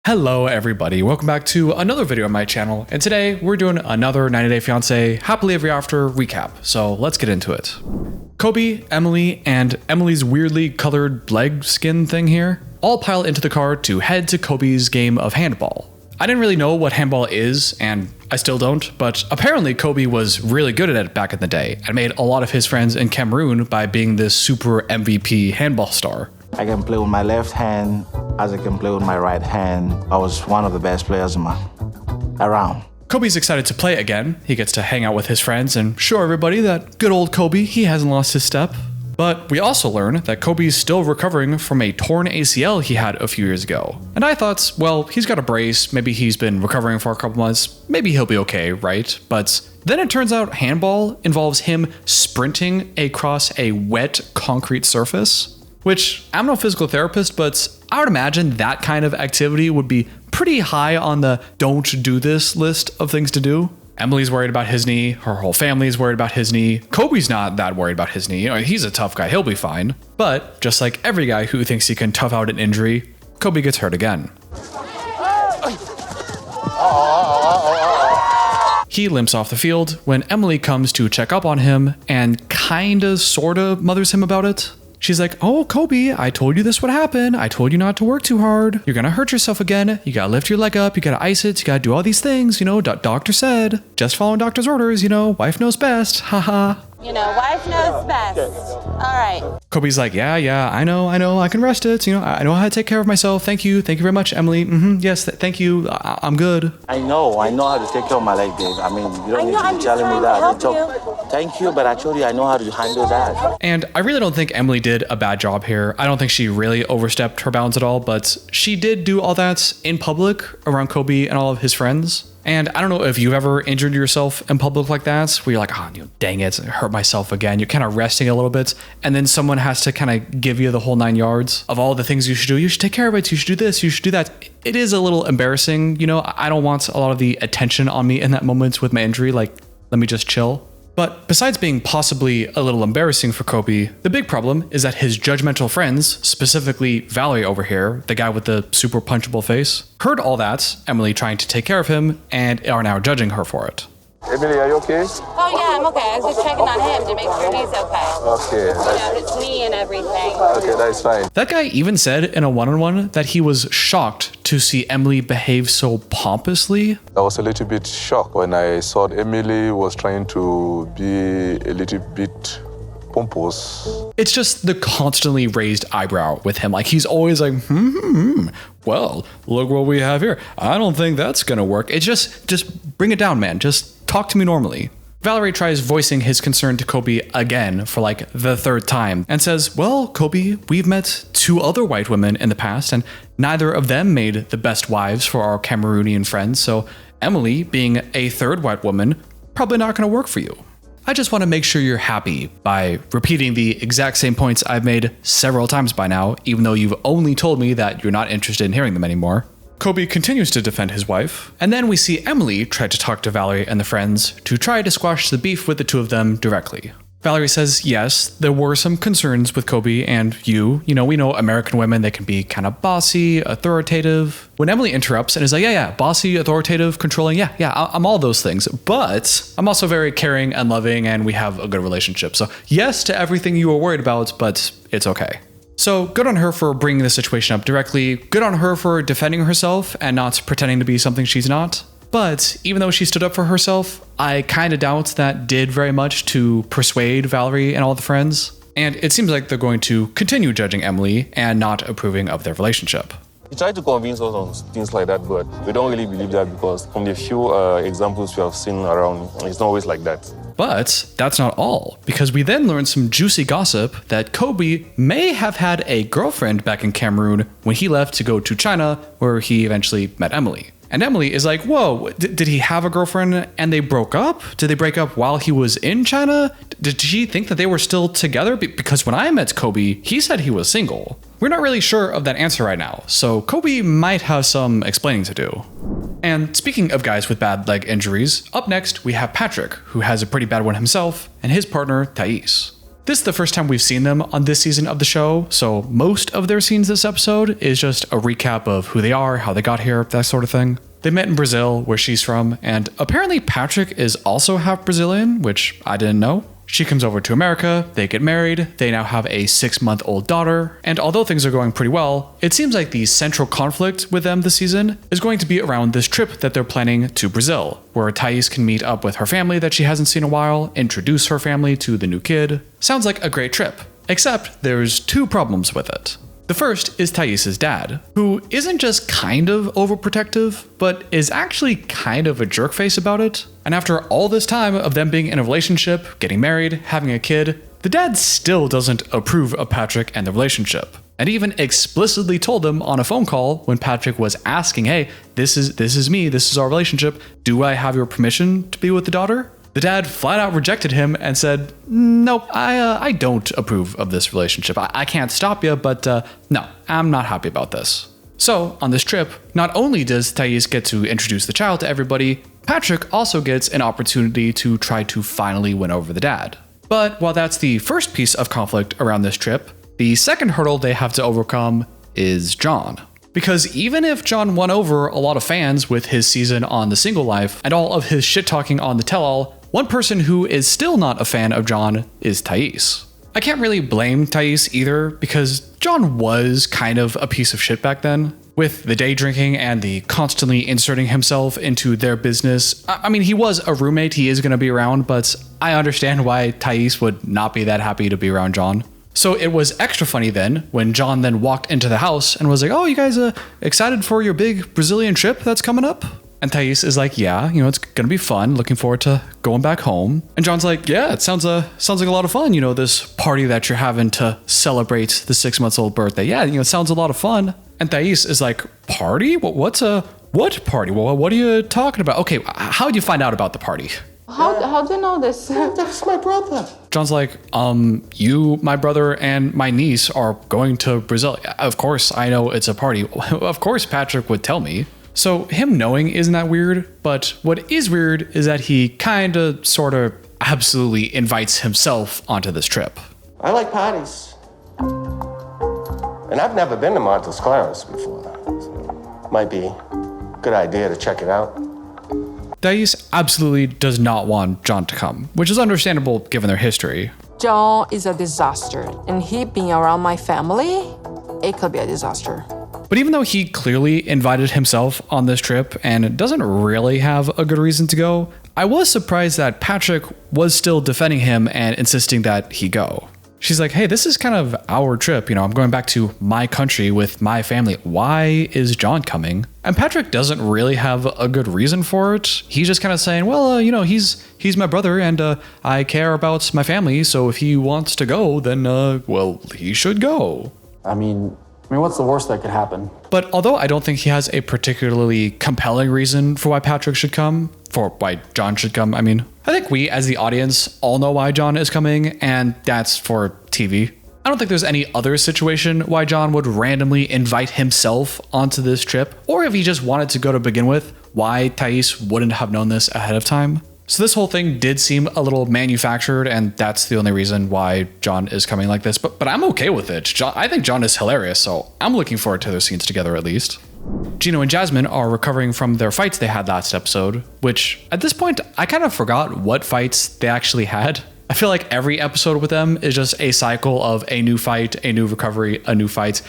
Hello everybody, welcome back to another video on my channel, and today we're doing another 90 Day Fiance Happily Ever After recap, so let's get into it. Kobe, Emily, and Emily's weirdly colored leg skin thing here all pile into the car to head to Kobe's game of handball. I didn't really know what handball is, and I still don't, but apparently Kobe was really good at it back in the day and made a lot of his friends in Cameroon by being this super MVP handball star. I can play with my left hand as I can play with my right hand. I was one of the best players around. Kobe's excited to play again. He gets to hang out with his friends and show everybody that good old Kobe, he hasn't lost his step. But we also learn that Kobe's still recovering from a torn ACL he had a few years ago. And I thought, well, he's got a brace, maybe he's been recovering for a couple months, maybe he'll be okay, right? But then it turns out handball involves him sprinting across a wet concrete surface. Which, I'm no physical therapist, but I would imagine that kind of activity would be pretty high on the don't do this list of things to do. Emily's worried about his knee, her whole family's worried about his knee. Kobe's not that worried about his knee, he's a tough guy, he'll be fine. But, just like every guy who thinks he can tough out an injury, Kobe gets hurt again. He limps off the field when Emily comes to check up on him and kinda sorta mothers him about it. She's like, oh, Kobe, I told you this would happen. I told you not to work too hard. You're gonna hurt yourself again. You gotta lift your leg up. You gotta ice it. You gotta do all these things. Doctor said. Just following doctor's orders, wife knows best. Haha. Wife knows best. All right. Kobe's like, yeah, I know, I can rest it. I know how to take care of myself. Thank you very much, Emily. Yes, thank you. I'm good. I know how to take care of my leg, babe. You don't need to be telling me that. Thank you, but actually I know how to handle that. And I really don't think Emily did a bad job here. I don't think she really overstepped her bounds at all, but she did do all that in public around Kobe and all of his friends. And I don't know if you've ever injured yourself in public like that, where you're like, dang it, I hurt myself again. You're kind of resting a little bit, and then someone has to kind of give you the whole 9 yards of all the things you should do. You should take care of it. You should do this. You should do that. It is a little embarrassing. I don't want a lot of the attention on me in that moment with my injury. Like, let me just chill. But besides being possibly a little embarrassing for Kobe, the big problem is that his judgmental friends, specifically Valerie over here, the guy with the super punchable face, heard all that, Emily trying to take care of him, and are now judging her for it. Emily, are you okay? Oh, yeah, I'm okay. I was just checking on him to make sure he's okay. Okay. His knee and everything. Okay, that's fine. That guy even said in a one-on-one that he was shocked to see Emily behave so pompously. I was a little bit shocked when I saw Emily was trying to be a little bit pompous. It's just the constantly raised eyebrow with him. Like, he's always like, well, look what we have here. I don't think that's gonna work. It's just bring it down, man. Just talk to me normally. Valerie tries voicing his concern to Kobe again for like the third time and says, well, Kobe, we've met 2 other white women in the past and neither of them made the best wives for our Cameroonian friends. So Emily, being a third white woman, probably not gonna work for you. I just want to make sure you're happy by repeating the exact same points I've made several times by now, even though you've only told me that you're not interested in hearing them anymore. Kobe continues to defend his wife, and then we see Emily try to talk to Valerie and the friends to try to squash the beef with the 2 of them directly. Valerie says, yes, there were some concerns with Kobe and you. We know American women, they can be kind of bossy, authoritative. When Emily interrupts and is like, yeah, bossy, authoritative, controlling, yeah, I'm all those things. But I'm also very caring and loving and we have a good relationship. So yes to everything you were worried about, but it's okay. So good on her for bringing the situation up directly. Good on her for defending herself and not pretending to be something she's not. But even though she stood up for herself, I kind of doubt that did very much to persuade Valerie and all the friends. And it seems like they're going to continue judging Emily and not approving of their relationship. He tried to convince us on things like that, but we don't really believe that because from the few examples we have seen around, it's not always like that. But that's not all, because we then learn some juicy gossip that Kobe may have had a girlfriend back in Cameroon when he left to go to China, where he eventually met Emily. And Emily is like, whoa, did he have a girlfriend and they broke up? Did they break up while he was in China? Did she think that they were still together? Because when I met Kobe, he said he was single. We're not really sure of that answer right now, so Kobe might have some explaining to do. And speaking of guys with bad leg injuries, up next we have Patrick, who has a pretty bad one himself, and his partner, Thais. This is the first time we've seen them on this season of the show, so most of their scenes this episode is just a recap of who they are, how they got here, that sort of thing. They met in Brazil, where she's from, and apparently Patrick is also half Brazilian, which I didn't know. She comes over to America, they get married, they now have a 6-month-old daughter, and although things are going pretty well, it seems like the central conflict with them this season is going to be around this trip that they're planning to Brazil, where Thais can meet up with her family that she hasn't seen in a while, introduce her family to the new kid. Sounds like a great trip, except there's 2 problems with it. The first is Thais' dad, who isn't just kind of overprotective, but is actually kind of a jerkface about it. And after all this time of them being in a relationship, getting married, having a kid, the dad still doesn't approve of Patrick and the relationship. And even explicitly told them on a phone call when Patrick was asking, hey, this is me, this is our relationship, do I have your permission to be with the daughter? The dad flat out rejected him and said, nope, I don't approve of this relationship. I can't stop you, but no, I'm not happy about this. So on this trip, not only does Thais get to introduce the child to everybody, Patrick also gets an opportunity to try to finally win over the dad. But while that's the first piece of conflict around this trip, the second hurdle they have to overcome is John. Because even if John won over a lot of fans with his season on The Single Life and all of his shit talking on The Tell-All, one person who is still not a fan of John is Thais. I can't really blame Thais either, because John was kind of a piece of shit back then. With the day drinking and the constantly inserting himself into their business. I mean, he was a roommate, he is going to be around, but I understand why Thais would not be that happy to be around John. So it was extra funny then when John then walked into the house and was like, oh, you guys excited for your big Brazilian trip that's coming up? And Thais is like, yeah, it's gonna be fun. Looking forward to going back home. And John's like, yeah, it sounds like a lot of fun. This party that you're having to celebrate the 6-month-old birthday. Yeah, it sounds a lot of fun. And Thais is like, party? What party? Well, what are you talking about? Okay, how'd you find out about the party? How do you know this? That's my brother. John's like, you, my brother, and my niece are going to Brazil. Of course, I know it's a party. Of course, Patrick would tell me. So him knowing isn't that weird, but what is weird is that he kinda, sorta, absolutely invites himself onto this trip. I like parties. And I've never been to Montes Claros before. So might be a good idea to check it out. Thais absolutely does not want John to come, which is understandable given their history. John is a disaster, and he being around my family, it could be a disaster. But even though he clearly invited himself on this trip and doesn't really have a good reason to go, I was surprised that Patrick was still defending him and insisting that he go. She's like, hey, this is kind of our trip. I'm going back to my country with my family. Why is John coming? And Patrick doesn't really have a good reason for it. He's just kind of saying, well, he's my brother and I care about my family. So if he wants to go, then, well, he should go. I mean, what's the worst that could happen? But although I don't think he has a particularly compelling reason for why Patrick should come, for why John should come, I think we as the audience all know why John is coming, and that's for TV. I don't think there's any other situation why John would randomly invite himself onto this trip, or if he just wanted to go to begin with, why Thais wouldn't have known this ahead of time. So this whole thing did seem a little manufactured, and that's the only reason why John is coming like this. But I'm okay with it. I think John is hilarious, so I'm looking forward to their scenes together at least. Gino and Jasmine are recovering from their fights they had last episode, which at this point, I kind of forgot what fights they actually had. I feel like every episode with them is just a cycle of a new fight, a new recovery, a new fight.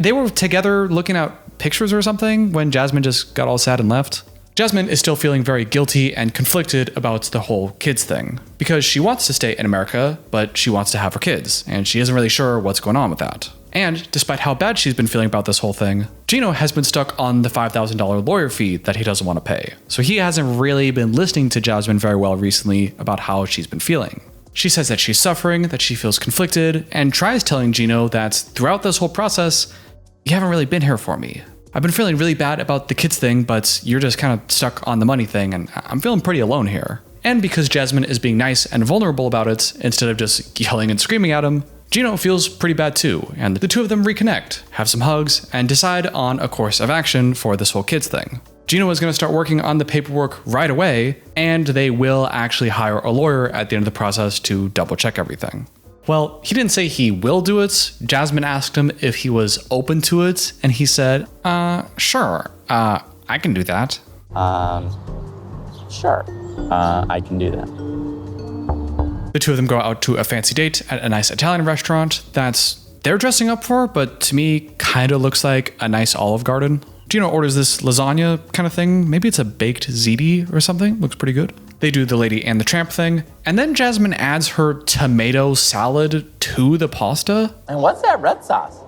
They were together looking at pictures or something when Jasmine just got all sad and left. Jasmine is still feeling very guilty and conflicted about the whole kids thing, because she wants to stay in America, but she wants to have her kids, and she isn't really sure what's going on with that. And despite how bad she's been feeling about this whole thing, Gino has been stuck on the $5,000 lawyer fee that he doesn't want to pay. So he hasn't really been listening to Jasmine very well recently about how she's been feeling. She says that she's suffering, that she feels conflicted, and tries telling Gino that throughout this whole process, you haven't really been here for me. I've been feeling really bad about the kids thing, but you're just kind of stuck on the money thing, and I'm feeling pretty alone here. And because Jasmine is being nice and vulnerable about it, instead of just yelling and screaming at him, Gino feels pretty bad too, and the two of them reconnect, have some hugs, and decide on a course of action for this whole kids thing. Gino is going to start working on the paperwork right away, and they will actually hire a lawyer at the end of the process to double check everything. Well, he didn't say he will do it. Jasmine asked him if he was open to it, and he said, sure, I can do that. Sure, I can do that. The two of them go out to a fancy date at a nice Italian restaurant they're dressing up for, but to me kind of looks like a nice Olive Garden. Gino orders this lasagna kind of thing. Maybe it's a baked ziti or something. Looks pretty good. They do the Lady and the Tramp thing, and then Jasmine adds her tomato salad to the pasta. And what's that red sauce?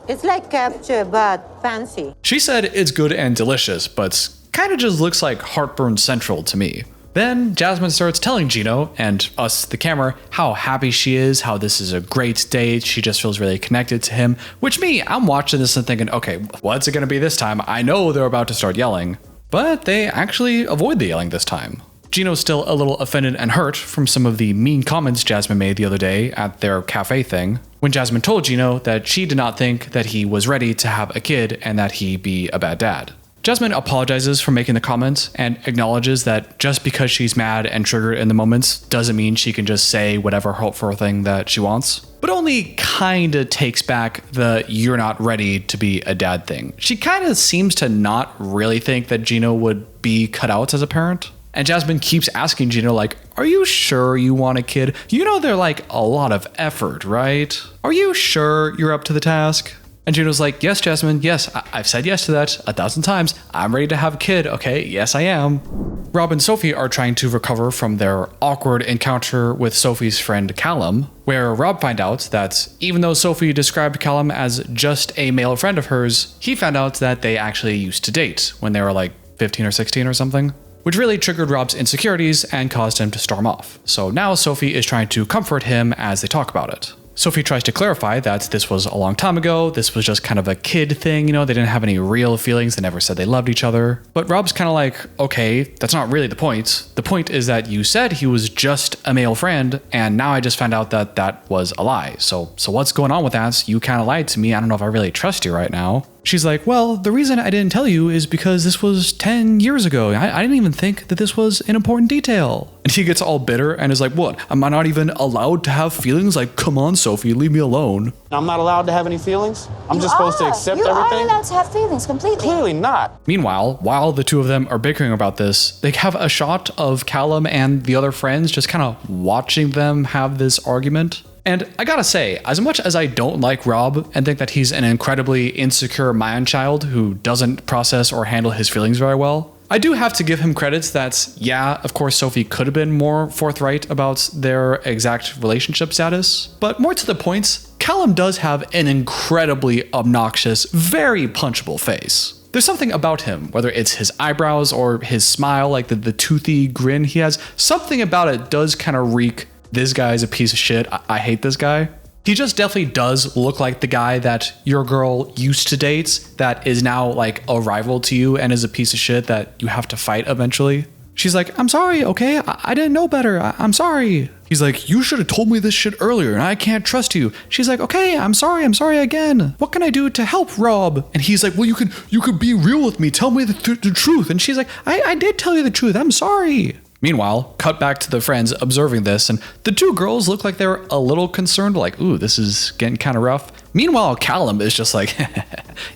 It's like ketchup, but fancy. She said it's good and delicious, but kind of just looks like heartburn central to me. Then Jasmine starts telling Gino and us, the camera, how happy she is, how this is a great date. She just feels really connected to him, which I'm watching this and thinking, okay, what's it going to be this time? I know they're about to start yelling, but they actually avoid the yelling this time. Gino's still a little offended and hurt from some of the mean comments Jasmine made the other day at their cafe thing, when Jasmine told Gino that she did not think that he was ready to have a kid and that he be a bad dad. Jasmine apologizes for making the comment and acknowledges that just because she's mad and triggered in the moments doesn't mean she can just say whatever hurtful thing that she wants, but only kinda takes back the "you're not ready to be a dad" thing. She kinda seems to not really think that Gino would be cut out as a parent. And Jasmine keeps asking Gino, like, are you sure you want a kid? You know they're like a lot of effort, right? Are you sure you're up to the task? And Gino's like, yes, Jasmine, yes, I've said yes to that 1,000 times. I'm ready to have a kid, okay? Yes, I am. Rob and Sophie are trying to recover from their awkward encounter with Sophie's friend Callum, where Rob finds out that even though Sophie described Callum as just a male friend of hers, he found out that they actually used to date when they were like 15 or 16 or something, which really triggered Rob's insecurities and caused him to storm off. So now Sophie is trying to comfort him as they talk about it. Sophie tries to clarify that this was a long time ago, this was just kind of a kid thing, they didn't have any real feelings, they never said they loved each other. But Rob's kind of like, okay, that's not really the point. The point is that you said he was just a male friend, and now I just found out that that was a lie. So what's going on with that? You kind of lied to me, I don't know if I really trust you right now. She's like, well, the reason I didn't tell you is because this was 10 years ago. I didn't even think that this was an important detail. And he gets all bitter and is like, what? Am I not even allowed to have feelings? Like, come on, Sophie, leave me alone. I'm not allowed to have any feelings? I'm just supposed to accept everything? You are allowed to have feelings completely. Clearly not. Meanwhile, while the two of them are bickering about this, they have a shot of Callum and the other friends just kind of watching them have this argument. And I gotta say, as much as I don't like Rob and think that he's an incredibly insecure man-child who doesn't process or handle his feelings very well, I do have to give him credits that, yeah, of course Sophie could have been more forthright about their exact relationship status, but more to the point, Callum does have an incredibly obnoxious, very punchable face. There's something about him, whether it's his eyebrows or his smile, like the toothy grin he has, something about it does kind of reek, this guy's a piece of shit, I hate this guy. He just definitely does look like the guy that your girl used to date that is now like a rival to you and is a piece of shit that you have to fight eventually. She's like, I'm sorry, okay? I didn't know better. I'm sorry. He's like, you should have told me this shit earlier and I can't trust you. She's like, okay, I'm sorry again. What can I do to help Rob? And he's like, well, you could be real with me. Tell me the truth. And she's like, I did tell you the truth. I'm sorry. Meanwhile, cut back to the friends observing this, and the two girls look like they're a little concerned, like, ooh, this is getting kind of rough. Meanwhile, Callum is just like,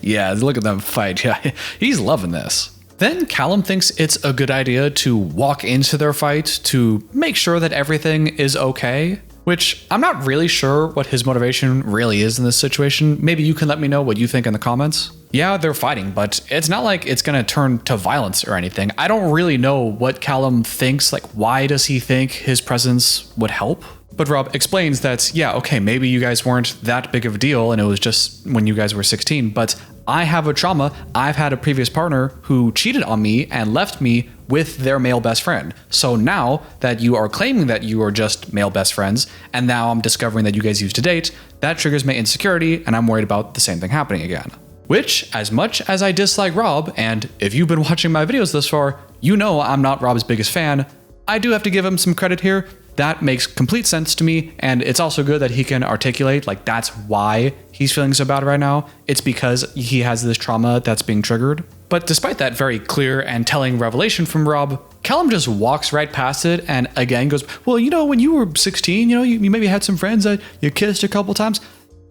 yeah, look at them fight. Yeah, he's loving this. Then Callum thinks it's a good idea to walk into their fight to make sure that everything is okay, which I'm not really sure what his motivation really is in this situation. Maybe you can let me know what you think in the comments. Yeah, they're fighting, but it's not like it's gonna turn to violence or anything. I don't really know what Callum thinks, like why does he think his presence would help? But Rob explains that, yeah, okay, maybe you guys weren't that big of a deal and it was just when you guys were 16, but I have a trauma. I've had a previous partner who cheated on me and left me with their male best friend. So now that you are claiming that you are just male best friends, and now I'm discovering that you guys used to date, that triggers my insecurity and I'm worried about the same thing happening again. Which, as much as I dislike Rob, and if you've been watching my videos this far, you know I'm not Rob's biggest fan, I do have to give him some credit here. That makes complete sense to me, and it's also good that he can articulate, like, that's why he's feeling so bad right now. It's because he has this trauma that's being triggered. But despite that very clear and telling revelation from Rob, Callum just walks right past it and again goes, well, when you were 16, you maybe had some friends that you kissed a couple times.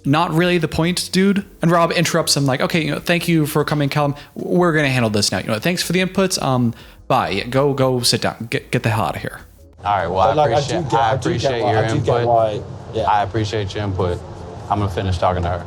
Not really the point, dude. And Rob interrupts him like, okay, thank you for coming, Callum. We're going to handle this now. Thanks for the inputs. Bye. Go sit down. Get the hell out of here. All right, well, I appreciate your input. I appreciate your input. I'm going to finish talking to her.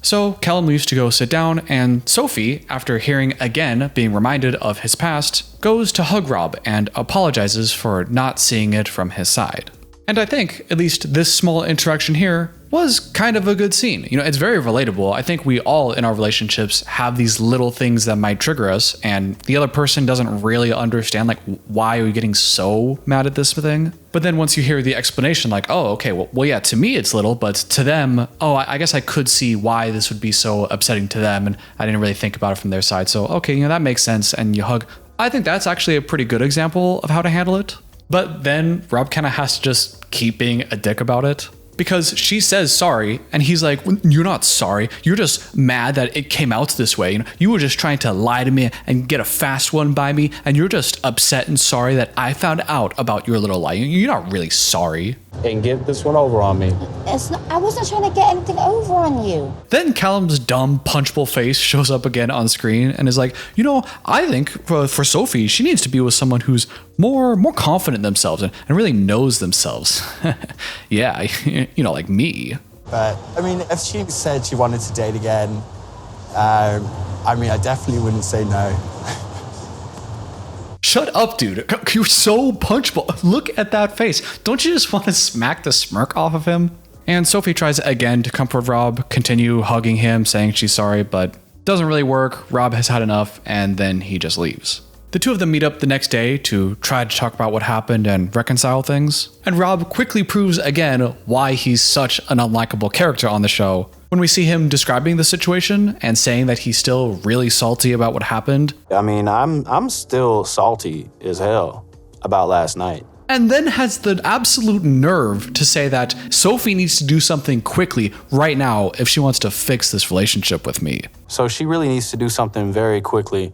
So Callum leaves to go sit down, and Sophie, after hearing again, being reminded of his past, goes to hug Rob and apologizes for not seeing it from his side. And I think, at least this small interaction here, was kind of a good scene. It's very relatable. I think we all in our relationships have these little things that might trigger us, and the other person doesn't really understand, like, why are we getting so mad at this thing? But then once you hear the explanation, like, oh, okay, well, yeah, to me it's little, but to them, I guess I could see why this would be so upsetting to them, and I didn't really think about it from their side. So, okay, that makes sense, and you hug. I think that's actually a pretty good example of how to handle it. But then Rob kind of has to just keep being a dick about it. Because she says sorry, and he's like, you're not sorry. You're just mad that it came out this way. You were just trying to lie to me and get a fast one by me, and you're just upset and sorry that I found out about your little lie. You're not really sorry. And get this one over on me. I wasn't trying to get anything over on you. Then Callum's dumb, punchable face shows up again on screen and is like, I think for Sophie, she needs to be with someone who's more confident in themselves and really knows themselves. Yeah, like me. But, if she said she wanted to date again, I definitely wouldn't say no. Shut up, dude. You're so punchable. Look at that face. Don't you just want to smack the smirk off of him? And Sophie tries again to comfort Rob, continue hugging him, saying she's sorry, but doesn't really work. Rob has had enough, and then he just leaves. The two of them meet up the next day to try to talk about what happened and reconcile things. And Rob quickly proves again why he's such an unlikable character on the show. When we see him describing the situation and saying that he's still really salty about what happened. I'm still salty as hell about last night. And then has the absolute nerve to say that Sophie needs to do something quickly right now if she wants to fix this relationship with me. So she really needs to do something very quickly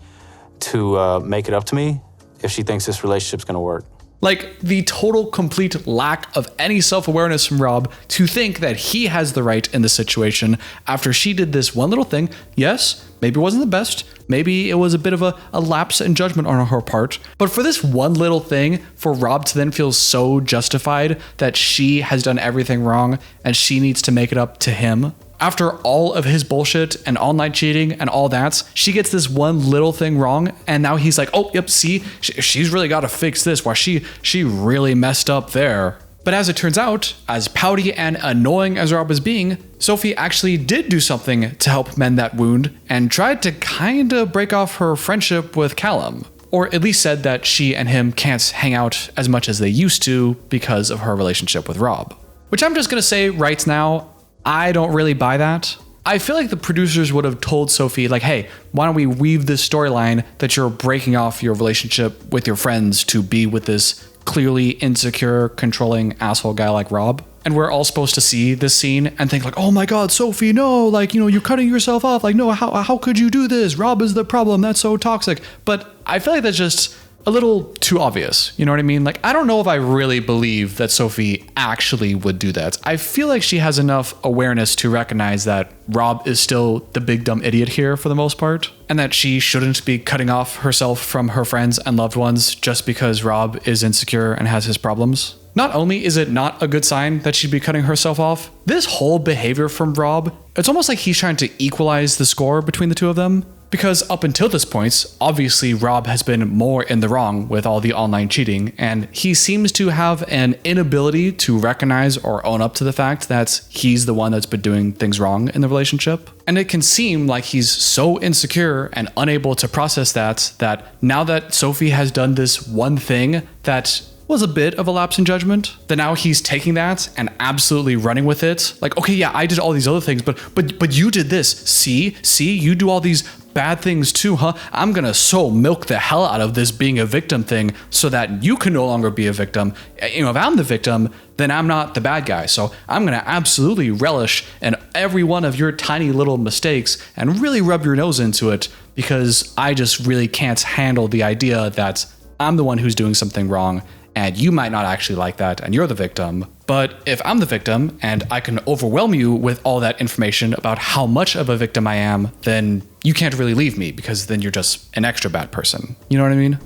to make it up to me if she thinks this relationship's gonna work. Like the total complete lack of any self-awareness from Rob to think that he has the right in the situation after she did this one little thing. Yes, maybe it wasn't the best. Maybe it was a bit of a lapse in judgment on her part. But for this one little thing, for Rob to then feel so justified that she has done everything wrong and she needs to make it up to him. After all of his bullshit and all night cheating and all that, she gets this one little thing wrong, and now he's like, oh, yep, see, she's really got to fix this. Why she really messed up there. But as it turns out, as pouty and annoying as Rob was being, Sophie actually did do something to help mend that wound and tried to kinda break off her friendship with Callum. Or at least said that she and him can't hang out as much as they used to because of her relationship with Rob. Which I'm just gonna say right now, I don't really buy that. I feel like the producers would have told Sophie, like, hey, why don't we weave this storyline that you're breaking off your relationship with your friends to be with this clearly insecure, controlling asshole guy like Rob? And we're all supposed to see this scene and think like, oh my God, Sophie, no, like, you're cutting yourself off. Like, no, how could you do this? Rob is the problem. That's so toxic. But I feel like that's just a little too obvious. You know what I mean? Like, I don't know if I really believe that Sophie actually would do that. I feel like she has enough awareness to recognize that Rob is still the big dumb idiot here for the most part, and that she shouldn't be cutting off herself from her friends and loved ones just because Rob is insecure and has his problems. Not only is it not a good sign that she'd be cutting herself off, this whole behavior from Rob, it's almost like he's trying to equalize the score between the two of them. Because up until this point, obviously Rob has been more in the wrong with all the online cheating, and he seems to have an inability to recognize or own up to the fact that he's the one that's been doing things wrong in the relationship. And it can seem like he's so insecure and unable to process that now that Sophie has done this one thing that was a bit of a lapse in judgment, that now he's taking that and absolutely running with it. Like, okay, yeah, I did all these other things, but you did this. See, you do all these bad things too, huh? I'm gonna so milk the hell out of this being a victim thing so that you can no longer be a victim. If I'm the victim, then I'm not the bad guy. So I'm gonna absolutely relish in every one of your tiny little mistakes and really rub your nose into it, because I just really can't handle the idea that I'm the one who's doing something wrong, and you might not actually like that, and you're the victim. But if I'm the victim, and I can overwhelm you with all that information about how much of a victim I am, then you can't really leave me, because then you're just an extra bad person. You know what I mean?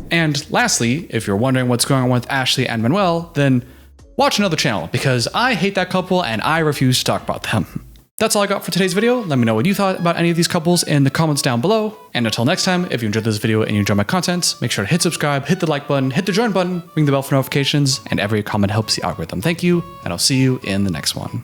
And lastly, if you're wondering what's going on with Ashley and Manuel, then watch another channel, because I hate that couple and I refuse to talk about them. That's all I got for today's video. Let me know what you thought about any of these couples in the comments down below. And until next time, if you enjoyed this video and you enjoy my content, make sure to hit subscribe, hit the like button, hit the join button, ring the bell for notifications, and every comment helps the algorithm. Thank you, and I'll see you in the next one.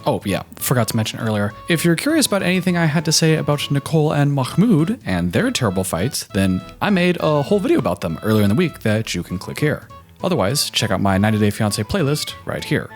Oh yeah, forgot to mention earlier, if you're curious about anything I had to say about Nicole and Mahmoud and their terrible fights, then I made a whole video about them earlier in the week that you can click here. Otherwise, check out my 90 Day Fiance playlist right here.